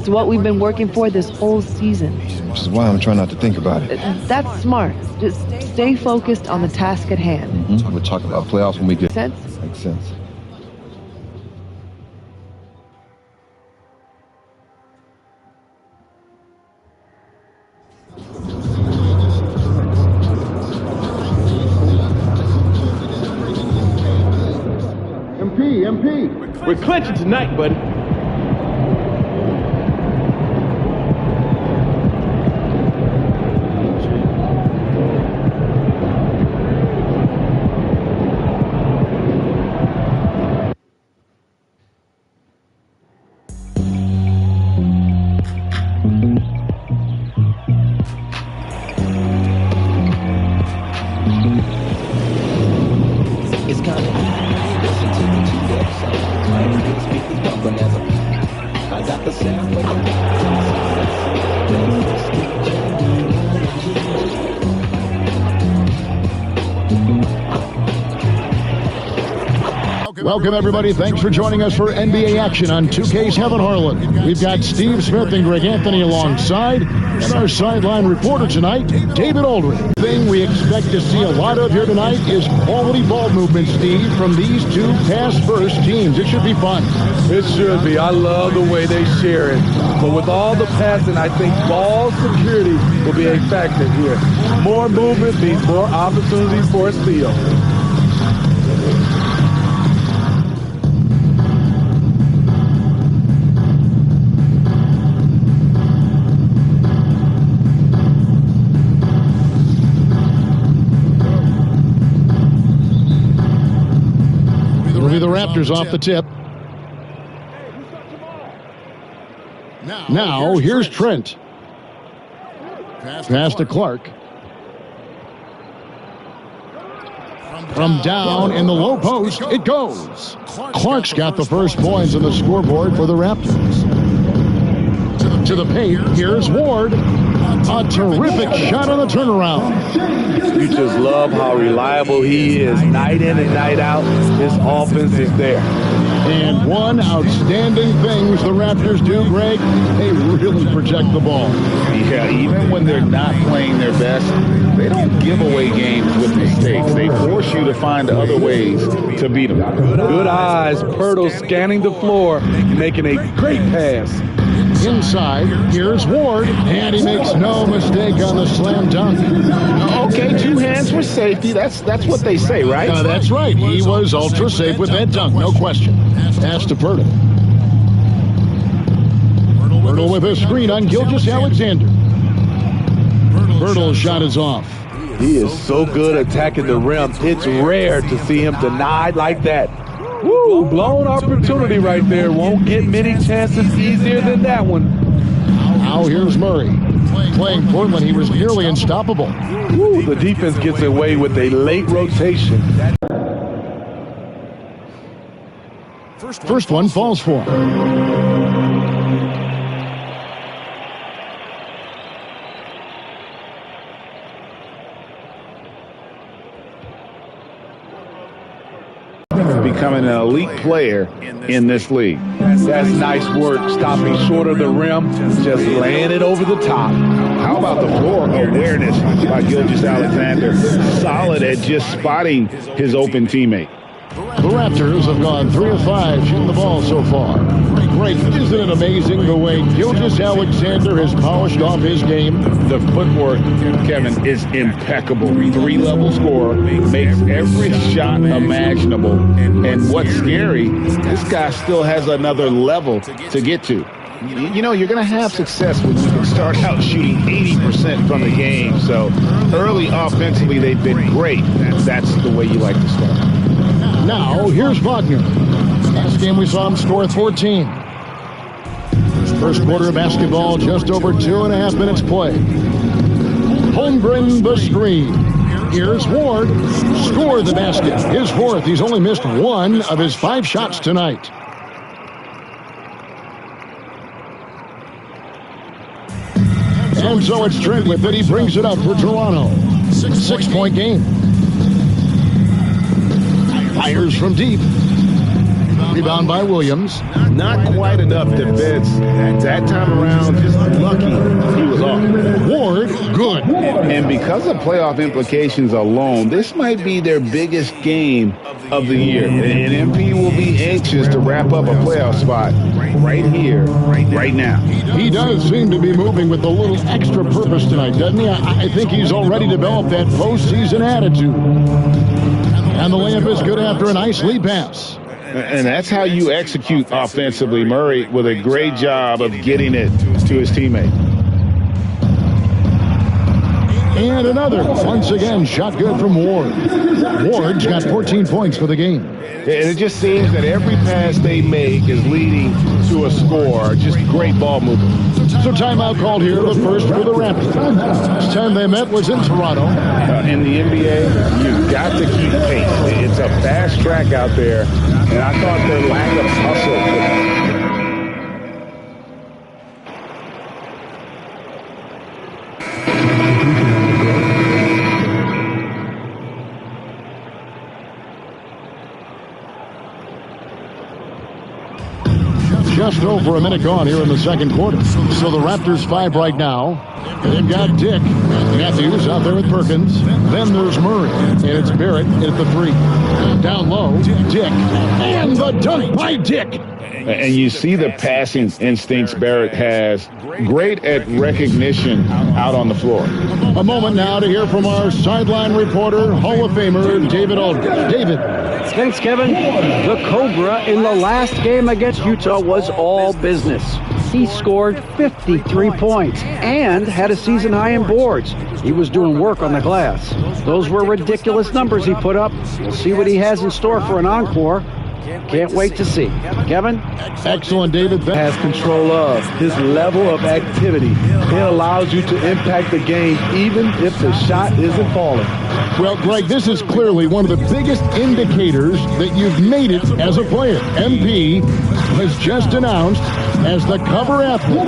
It's what we've been working for this whole season. Which is why I'm trying not to think about it. That's smart. Just stay focused on the task at hand. We'll talk about playoffs when we get... Makes sense? Makes sense. MP, we're clinching tonight, buddy. It's kind of listen to the two websites. I ain't gonna speak this bumping as I got the sound for Welcome, everybody. Thanks for joining us for NBA action on 2K's Heaven Harlan. We've got Steve Smith and Greg Anthony alongside, and our sideline reporter tonight, David Aldridge. The thing we expect to see a lot of here tonight is quality ball movement, Steve, from these two pass-first teams. It should be fun. It should be. I love the way they share it. But with all the passing, I think ball security will be a factor here. More movement means more opportunities for a steal. It'll be the Raptors off the tip. Now, here's Trent. Pass to Clark. From down in the low post, it goes. Clark's got the first points on the scoreboard for the Raptors. To the paint, here's Ward. A terrific shot on the turnaround. You just love how reliable he is. Night in and night out, his offense is there. And one outstanding thing the Raptors do, Greg, they really protect the ball. Yeah, even when they're not playing their best, they don't give away games with mistakes. They force you to find other ways to beat them. Good eyes. Pirtle scanning the floor, making a great pass. Inside, here's Ward, and he makes no mistake on the slam dunk. Okay, 2 hands for safety. That's what they say, right? That's right. He was ultra safe with that dunk, no question. Pass to Pirtle. Pirtle with a screen on Gilgeous-Alexander. Pirtle's shot is off. He is so good attacking the rim. It's rare to see him denied like that. Woo, blown opportunity right there. Won't get many chances easier than that one. Now here's Murray. Playing Portland, he was nearly unstoppable. Woo, the defense gets away with a late rotation. First one falls for him. Becoming an elite player in this league. That's nice work, stopping short of the rim, just laying it over the top. How about the floor awareness by Gilgeous-Alexander? Solid at just spotting his open teammate. The Raptors have gone 3 of 5 shooting the ball so far. Greg, isn't it amazing the way Gilgeous-Alexander has polished off his game? The footwork, Kevin, is impeccable. 3-level scorer, makes every shot imaginable. And what's scary, this guy still has another level to get to. You know, you're going to have success when you can start out shooting 80% from the game. So early offensively, they've been great. That's the way you like to start. Now, here's Wagner. Last game we saw him score 14. First quarter of basketball, just over 2.5 minutes play. Holmgren the screen. Here's Ward. Scored the basket. His 4th. He's only missed 1 of his 5 shots tonight. And so it's Trent with it. He brings it up for Toronto. 6-point game. Fires from deep. Rebound by Williams. Not quite enough defense. That time around, just lucky he was off. Ward, good. And because of playoff implications alone, this might be their biggest game of the year. And MP will be anxious to wrap up a playoff spot right here, right now. He does seem to be moving with a little extra purpose tonight, doesn't he? I think he's already developed that postseason attitude. And the layup is good after a nice lead pass. And that's how you execute offensively. Murray with a great job of getting it to his teammate. And another, once again, shot good from Ward. Ward's got 14 points for the game. And it just seems that every pass they make is leading to a score. Just great ball movement. So timeout called here, the first for the Raptors. Last time they met was in Toronto. In the NBA, you've got to keep pace. It's a fast track out there, and I thought their lack of hustle. Just over a minute gone here in the second quarter. So the Raptors 5 right now. They've got Dick. Matthews out there with Perkins. Then there's Murray. And it's Barrett at the 3. Down low, Dick. And the dunk by Dick. And you see the passing instincts Barrett has. Great at recognition out on the floor. A moment now to hear from our sideline reporter, Hall of Famer, David Aldridge. David. Thanks, Kevin. The Cobra in the last game against Utah was all business. He scored 53 points and had a season high in boards. He was doing work on the glass. Those were ridiculous numbers he put up. We'll see what he has in store for an encore. Can't wait to see. Kevin? Excellent, David. Has control of his level of activity. It allows you to impact the game even if the shot isn't falling. Well, Greg, this is clearly one of the biggest indicators that you've made it as a player. MP was just announced as the cover athlete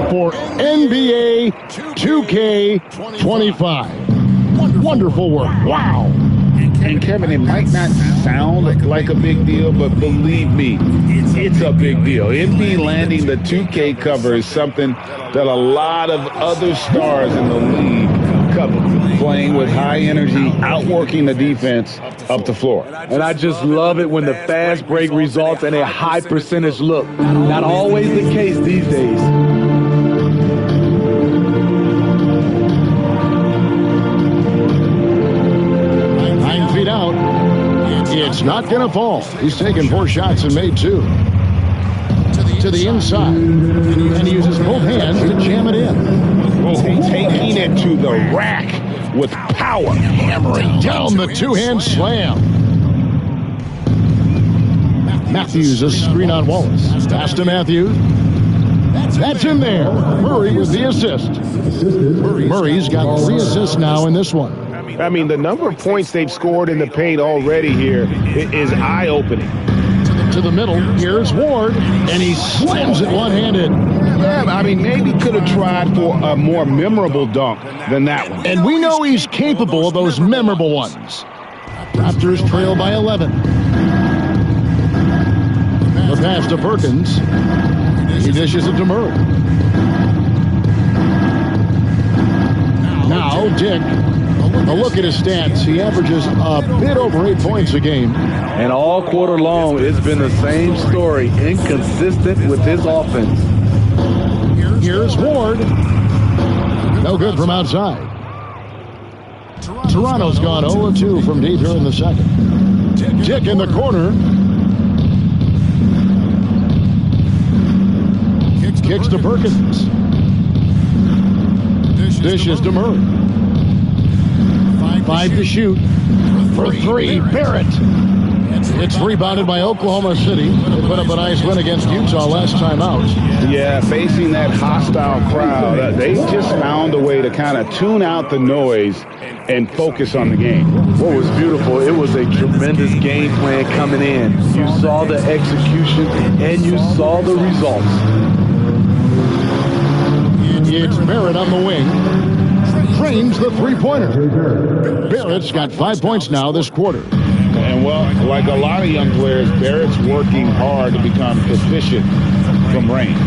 for NBA 2K24. Wonderful work. Wow. And Kevin, it might not sound like a big deal, but believe me, it's a big deal. MB landing the 2K cover is something that a lot of other stars in the league cover. Playing with high energy, outworking the defense up the floor. And I just love it when the fast break results in a high percentage look. Not always the case these days. 9 feet out. It's not going to fall. He's taken 4 shots and made 2. To the inside. And he uses both hands to jam it in. Oh, taking it to the rack with power. Hammering down the 2-hand slam. Matthews, a screen on Wallace. Pass to Matthews. That's in there. Murray with the assist. Murray's got 3 assists now in this one. I mean, the number of points they've scored in the paint already here is eye-opening. To the middle, here's Ward, and he slams it one-handed. Yeah, I mean, maybe could have tried for a more memorable dunk than that one. And we know he's capable of those memorable ones. Raptors trail by 11. The pass to Perkins. He dishes it to Murray. Now Dick. A look at his stats. He averages a bit over 8 points a game. And all quarter long, it's been the same story. Inconsistent with his offense. Here's Ward. No good from outside. Toronto's gone 0-2 from deep here in the second. Dick in the corner. Kicks to Perkins. Dishes to Murray. 5 to shoot. For 3, Barrett. It's rebounded by Oklahoma City. They put up a nice win against Utah last time out. Yeah, facing that hostile crowd, they just found a way to kind of tune out the noise and focus on the game. What was beautiful, it was a tremendous game plan coming in. You saw the execution and you saw the results. It's Barrett on the wing. Frames the 3-pointer. Barrett's got 5 points now this quarter. And And, well, like a lot of young players, Barrett's working hard to become proficient from range.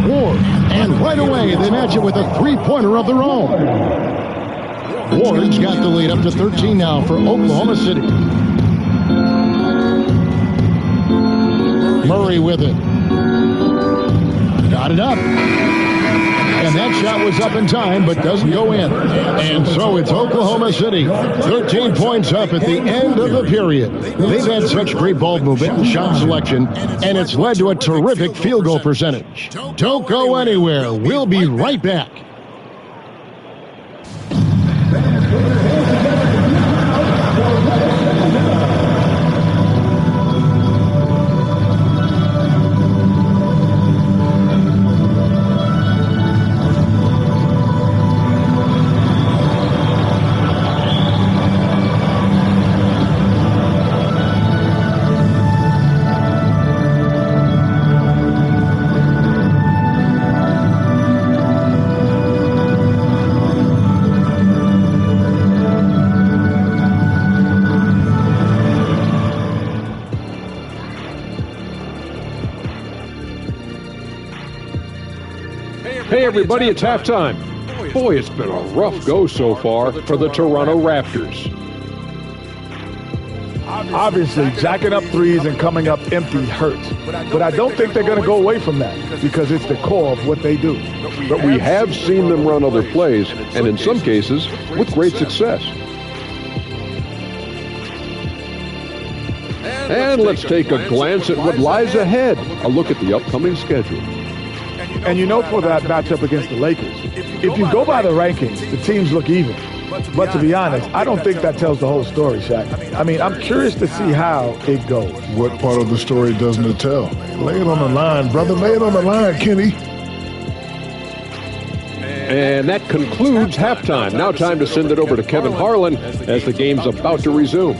Ward, and right away they match it with a three-pointer of their own. Ward's got the lead up to 13 now for Oklahoma City. Murray with it. Got it up. And that shot was up in time, but doesn't go in. And so it's Oklahoma City, 13 points up at the end of the period. They've had such great ball movement and shot selection, and it's led to a terrific field goal percentage. Don't go anywhere. We'll be right back. Hey everybody, it's halftime. Boy, it's been a rough go so far for the Toronto Raptors. Obviously, jacking up threes and coming up empty hurts. But I don't think they're going to go away from that because it's the core of what they do. But we have seen them run other plays, and in some cases, with great success. And let's take a glance at what lies ahead. A look at the upcoming schedule. And you know, for that matchup against the Lakers, if you go by the rankings, the teams look even. But to be honest, I don't think that tells the whole story, Shaq. I mean, I'm curious to see how it goes. What part of the story doesn't it tell? Lay it on the line, brother. Lay it on the line, Kenny. And that concludes halftime. Now time to send it over to Kevin Harlan as the game's about to resume.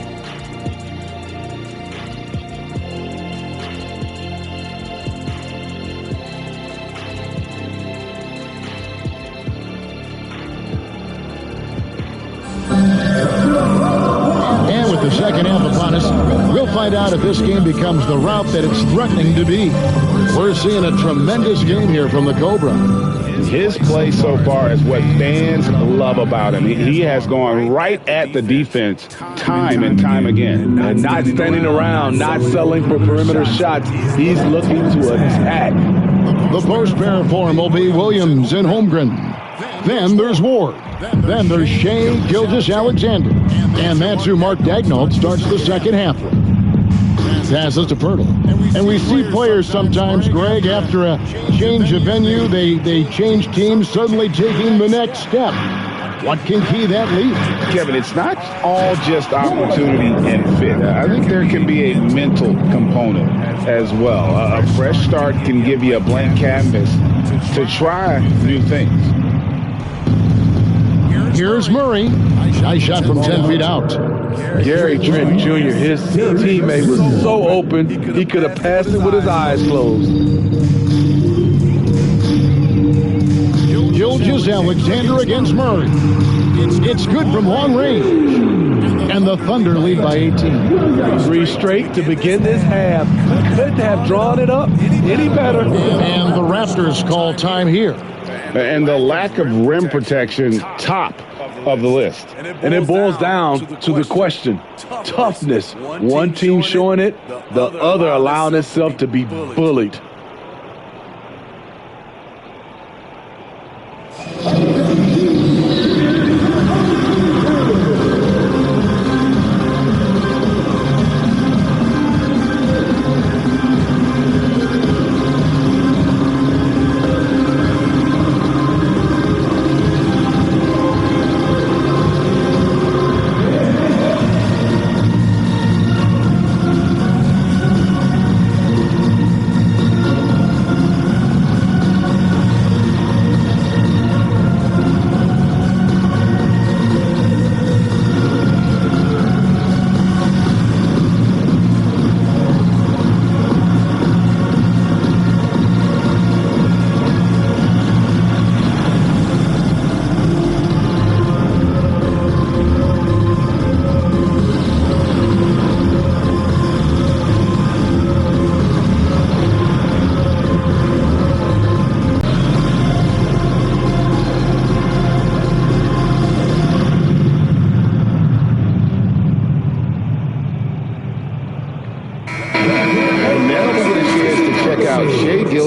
Second half upon us. We'll find out if this game becomes the rout that it's threatening to be. We're seeing a tremendous game here from the Cobra. His play so far is what fans love about him. He has gone right at the defense time and time again. And not standing around, not settling for perimeter shots. He's looking to attack. The post pair for him will be Williams and Holmgren. Then there's Ward. Then there's Shea Gilgeous-Alexander. And that's who Mark Daignault starts the second half with. Passes to Pirtle. And we see players sometimes, Greg, after a change of venue, they change teams, suddenly taking the next step. What can key that lead? Kevin, it's not all just opportunity and fit. I think there can be a mental component as well. A fresh start can give you a blank canvas to try new things. Here's Murray. Nice shot from 10 feet out. Gary Trent Jr., his teammate was so open, he could have passed it with his eyes closed. Gilgeous-Alexander against Murray. It's good from long range. And the Thunder lead by 18. 3 straight to begin this half. Couldn't have drawn it up any better. And the Raptors call time here. And the lack of rim protection, top of the list. And it boils down to the question, toughness. One team showing it, the other allowing itself to be bullied.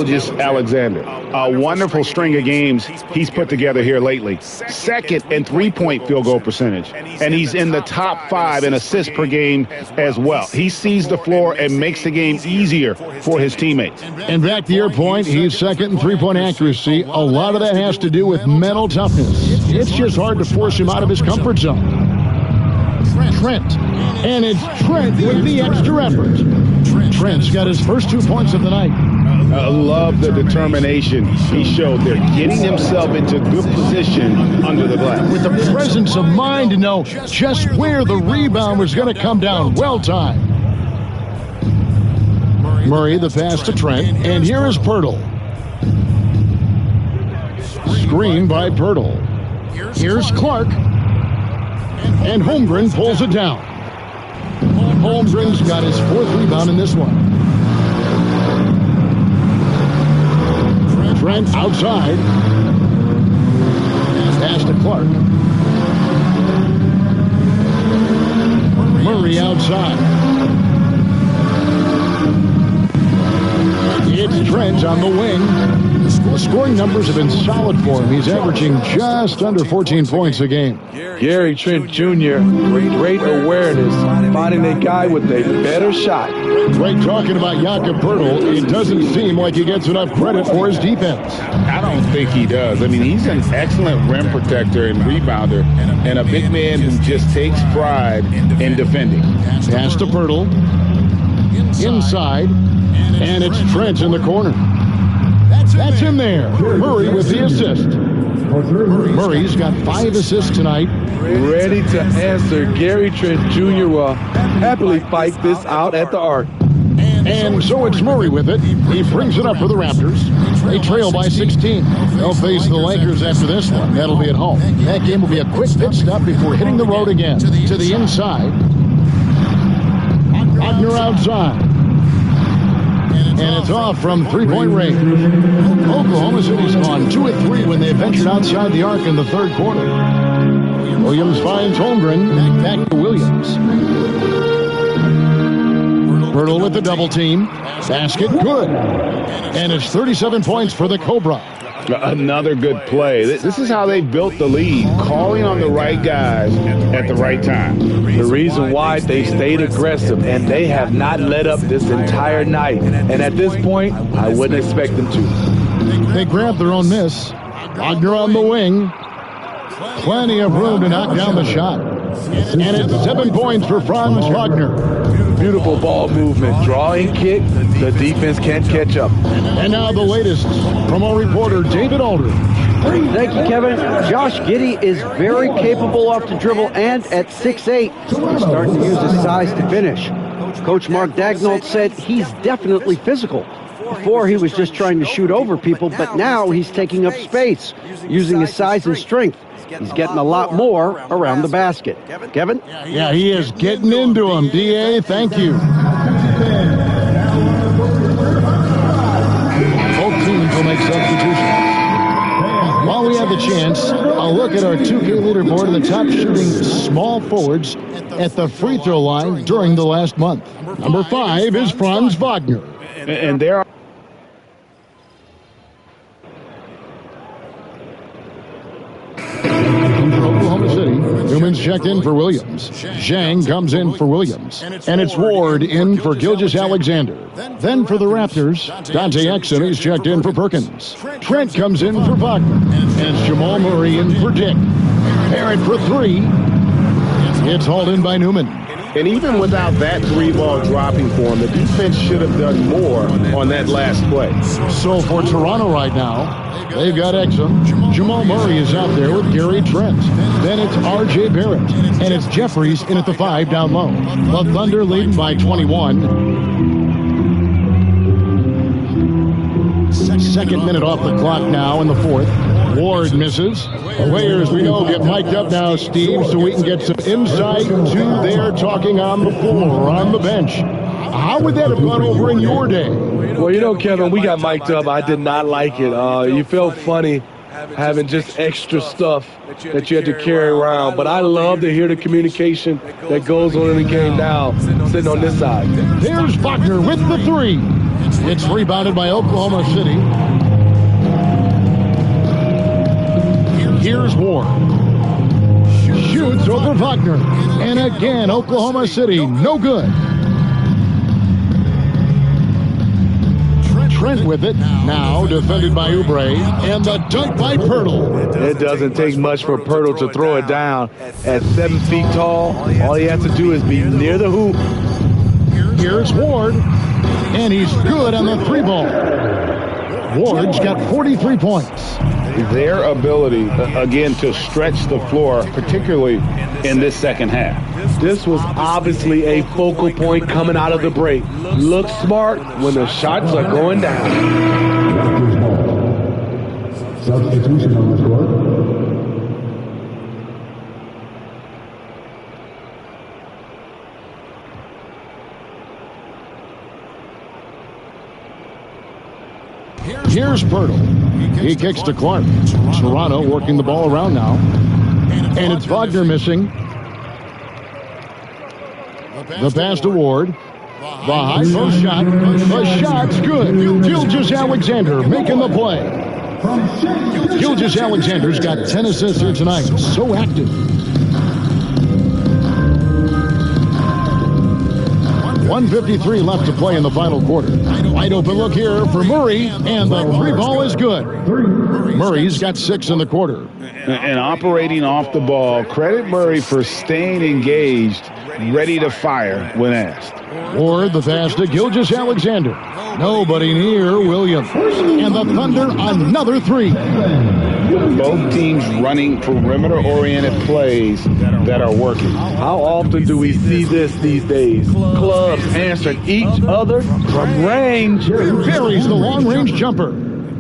Gilgeous-Alexander. A wonderful string of games he's put together here lately. Second in three-point field goal percentage. And he's in the top 5 in assists per game as well. He sees the floor and makes the game easier for his teammates. And back to your point, he's second in three-point accuracy. A lot of that has to do with mental toughness. It's just hard to force him out of his comfort zone. Trent. And it's Trent with the extra effort. Trent's got his first 2 points of the night. I love the determination he showed there, getting himself into good position under the glass. With the presence of mind to know just where the rebound was going to come down. Well timed. Murray, the pass to Trent. And here is Pirtle. Screen by Pirtle. Here's Clark. And Holmgren pulls it down. Holmgren's got his 4th rebound in this one. Trent outside. Pass to Clark. Murray outside. It's Trent on the wing. The scoring numbers have been solid for him. He's averaging just under 14 points a game. Gary Trent Jr. with great awareness, finding a guy with a better shot. Right, talking about Jakob Poeltl, it doesn't seem like he gets enough credit for his defense. I don't think he does. I mean, he's an excellent rim protector and rebounder, and a big man who just takes pride in defending. Pass to Poeltl. Inside, and it's Trent in the corner. That's in there. Murray with the assist. Murray's got 5 assists tonight. Ready to answer. Gary Trent Jr. will happily fight this out at the arc. And so it's Murray with it. He brings it up for the Raptors. They trail by 16. They'll face the Lakers after this one. That'll be at home. That game will be a quick pit stop before hitting the road again. To the inside. Wagner outside. And it's off from three-point range. Oklahoma City's gone 2 of 3 when they ventured outside the arc in the 3rd quarter. Williams finds Holmgren. Back to Williams. Poeltl with the double team. Basket good. And it's 37 points for the Cobra. Another good play. This is how they built the lead, calling on the right guys at the right time. The reason why they stayed aggressive, and they have not let up this entire night. And at this point, I wouldn't expect them to. They grab their own miss. Wagner on the wing. Plenty of room to knock down the shot. And it's 7 points for Franz Wagner. Beautiful ball movement. Drawing kick. The defense can't catch up. And now the latest from our reporter, David Aldridge. Thank you, Kevin. Josh Giddey is very capable off the dribble, and at 6'8", he's starting to use his size to finish. Coach Mark Daigneault said he's definitely physical. Before, he was just trying to shoot over people, but now he's taking up space, using his size and strength. He's getting a lot more around the basket. Kevin? Yeah, he is getting into him. D.A., thank you. Both teams will make substitutions. While we have the chance, I'll look at our 2K leaderboard of the top shooting small forwards at the free throw line during the last month. Number 5 is Franz Wagner. And there are Oklahoma City. Newman's checked in for Williams. Zhang comes in for Williams. And it's Ward in for Gilgeous-Alexander. Then for the Raptors, Dante Exum is checked in for Perkins. Trent comes in for Wagner. And it's Jamal Murray in for Dick. Parrott for 3. It's hauled in by Newman. And even without that 3-ball dropping for him, the defense should have done more on that last play. So for Toronto right now, they've got Exum. Jamal Murray is out there with Gary Trent. Then it's R.J. Barrett. And it's Jeffries in at the 5 down low. The Thunder leading by 21. Second minute off the clock now in the 4th. Ward misses. Players we know get mic'd up now, Steve, so we can get some insight to their talking on the floor, on the bench. How would that have gone over in your day? Well, you know, Kevin, we got mic'd up. I did not like it. You felt funny having just extra stuff that you had to carry around. But I love to hear the communication that goes on in the game now, sitting on this side. There's Wagner with the 3. It's rebounded by Oklahoma City. Here's Ward. Shoots over Wagner. And again, Oklahoma City, no good. Trent with it. Now defended by Oubre. And the dunk by Pirtle. It doesn't take much for Pirtle to throw it down. At 7 feet tall, all he has to do is be near the hoop. Here's Ward. And he's good on the 3-ball. Ward's got 43 points. Their ability, again, to stretch the floor, particularly in this second half. This was obviously a focal point coming out of the break. Look smart when the shots are going down. Substitution on the court. Here's Pirtle. He kicks to Clark. Toronto working the ball around now. And it's Wagner missing. The pass to Ward. The high post shot. The shot's good. Gilgeous-Alexander making the play. Gilgeous-Alexander's got 10 assists here tonight. So active. 1:53 left to play in the final quarter. Wide open look here for Murray, and the 3-ball is good. Murray's got 6 in the quarter. And operating off the ball, credit Murray for staying engaged, ready to fire when asked. Ward, the pass to Gilgeous-Alexander. Nobody near Williams. And the Thunder, another 3. Both teams running perimeter-oriented plays that are working. How often do we see this these days? Clubs answering each other from range. Buries the long-range jumper.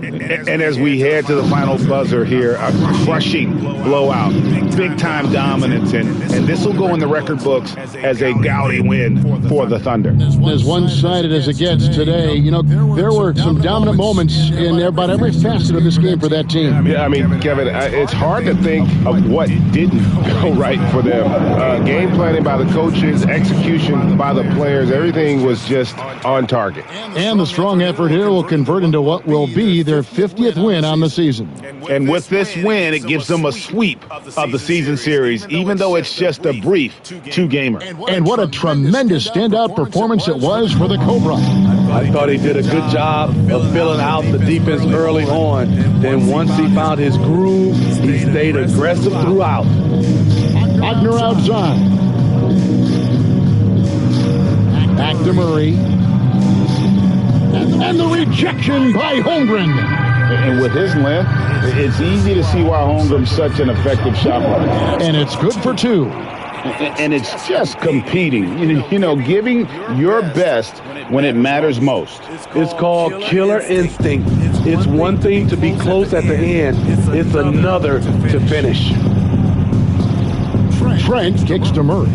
And as we head to the final buzzer here, a crushing blowout, big-time dominance, and this will go in the record books as a gaudy win for the Thunder. As one-sided as it gets today, you know, there were some dominant moments in about every facet of this game for that team. Yeah, I mean, Kevin, it's hard to think of what didn't go right for them. Game planning by the coaches, execution by the players, everything was just on target. And the strong effort here will convert into what will be their 50th win on the season. And with this win, it gives them a sweep of the season series, even though it's just a brief 2-gamer. And what a tremendous standout performance it was for the Cobra. I thought he did a good job of filling out the defense early on. Then once he found his groove, he stayed aggressive throughout. Wagner outside. Back to Murray. And the rejection by Holmgren. And with his length, it's easy to see why Holmgren's such an effective shot blocker. And it's good for 2. And it's just competing, you know, giving your best when it matters most. It's called killer instinct. It's one thing to be close at the end. It's another to finish. Trent kicks to Murray.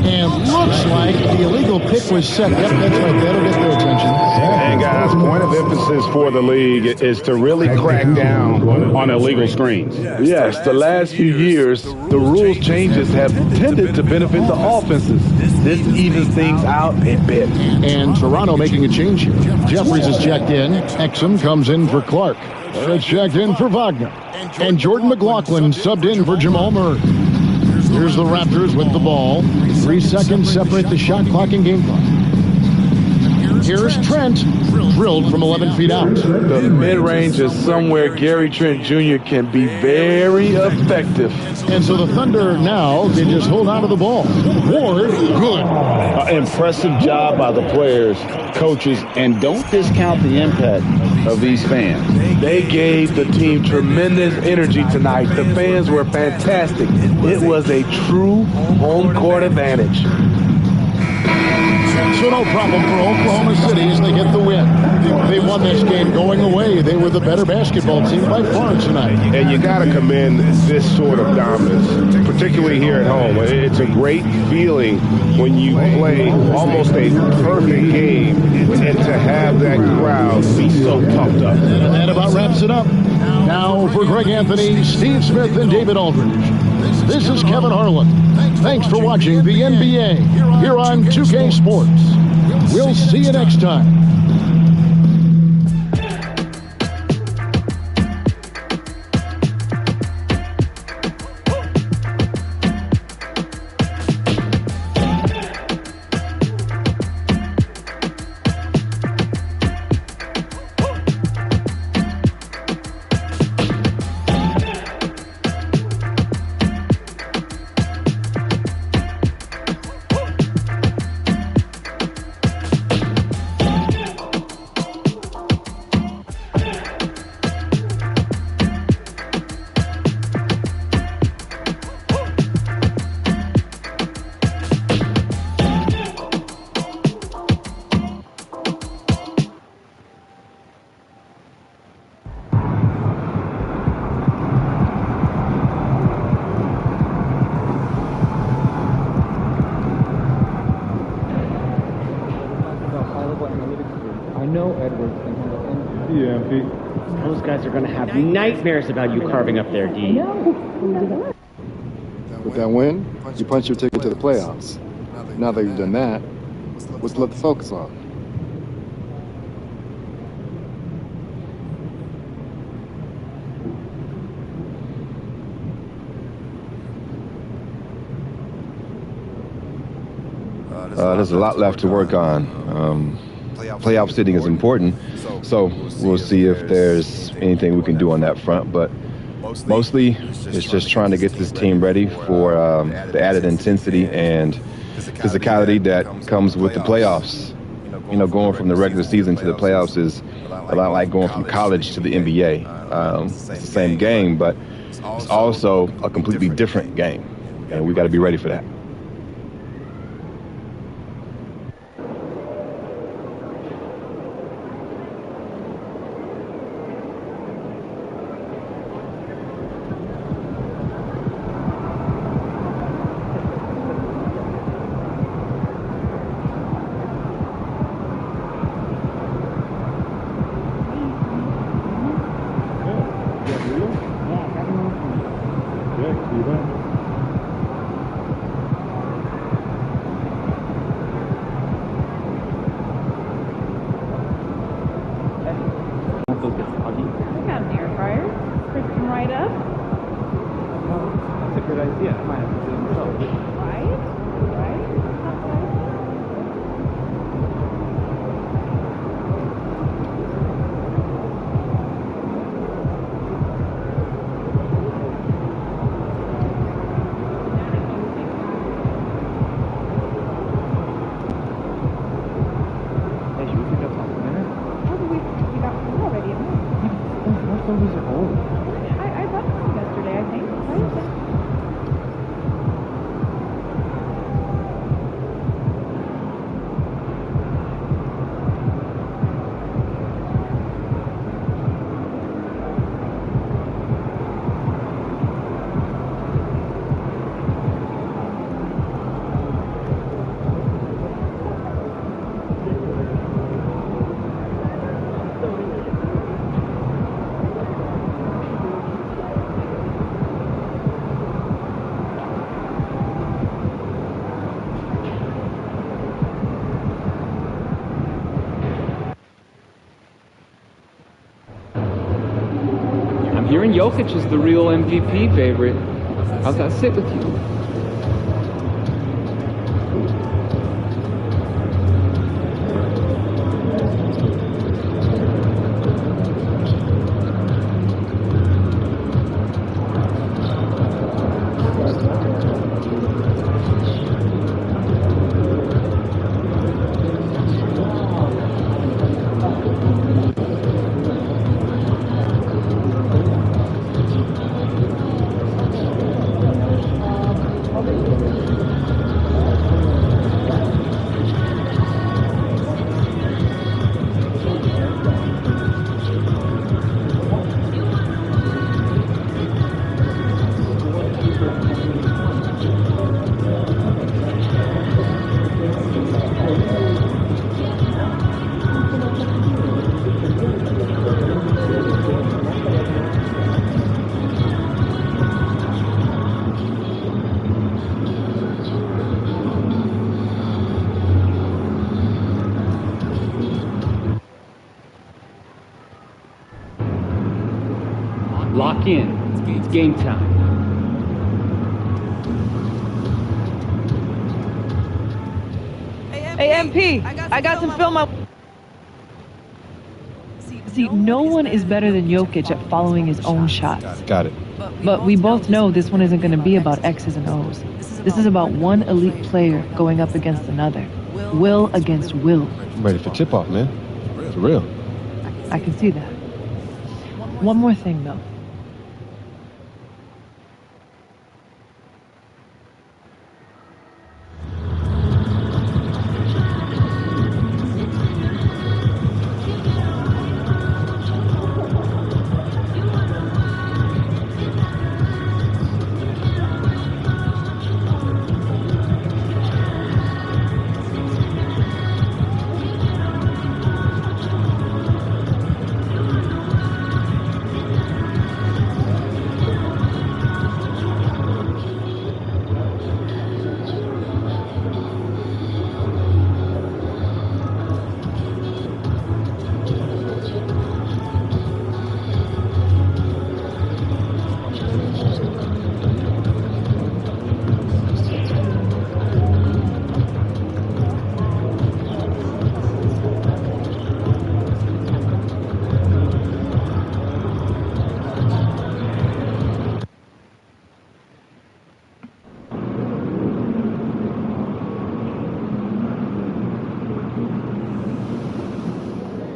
And looks like the illegal pick was set. Yep, that's right. That'll get their attention. And guys, point of emphasis for the league is to really crack down on illegal screens. Yes, the last few years, the rules changes have tended to benefit the offenses. This evens things out a bit. And Toronto making a change here. Jeffries is checked in. Exum comes in for Clark. It's checked in for Wagner. And Jordan McLaughlin subbed in for Jamal Murray. Here's the Raptors with the ball. 3 seconds separate the shot clock and game clock. Here's Trent, drilled from 11 feet out. The mid-range is somewhere Gary Trent Jr. can be very effective. And so the Thunder now can just hold on to the ball. Ward, good. Impressive job by the players, coaches, and don't discount the impact of these fans. They gave the team tremendous energy tonight. The fans were fantastic. It was a true home court advantage. So no problem for Oklahoma City as they get the win. They won this game going away. They were the better basketball team by far tonight. And you got to commend this sort of dominance, particularly here at home. It's a great feeling when you play almost a perfect game and to have that crowd be so pumped up. And that about wraps it up. Now for Greg Anthony, Steve Smith, and David Aldridge. This is Kevin Harlan. Thanks for watching the NBA here on 2K Sports. We'll see you next time. Those guys are going to have nightmares about you carving up their D. With that win, you punch your ticket to the playoffs. Now that you've done that, what's left to focus on? There's a lot left to work on. Playoff sitting is important, so we'll see if there's anything we can do on that front. But mostly, it's just trying to get this team ready for the added intensity and physicality that comes with the playoffs. You know, going from the regular season to the playoffs is a lot like going from college to the NBA. It's the same game, but it's also a completely different game, and we got to be ready for that. Hearing Jokic is the real MVP favorite. How's that sit with you? Lock in. It's game time. Hey, MP, I got some film up. See, no one is better than Jokic at following his own shots. Got it. But we both know this one isn't going to be about X's and O's. This is about one elite player going up against another. Will against will. I'm ready for tip-off, man. For real. I can see that. One more thing, though.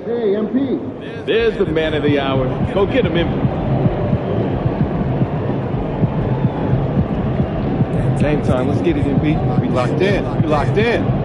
Hey, MP. There's the man of the hour. Go get him, MP. Game time. Let's get it, MP. We locked in.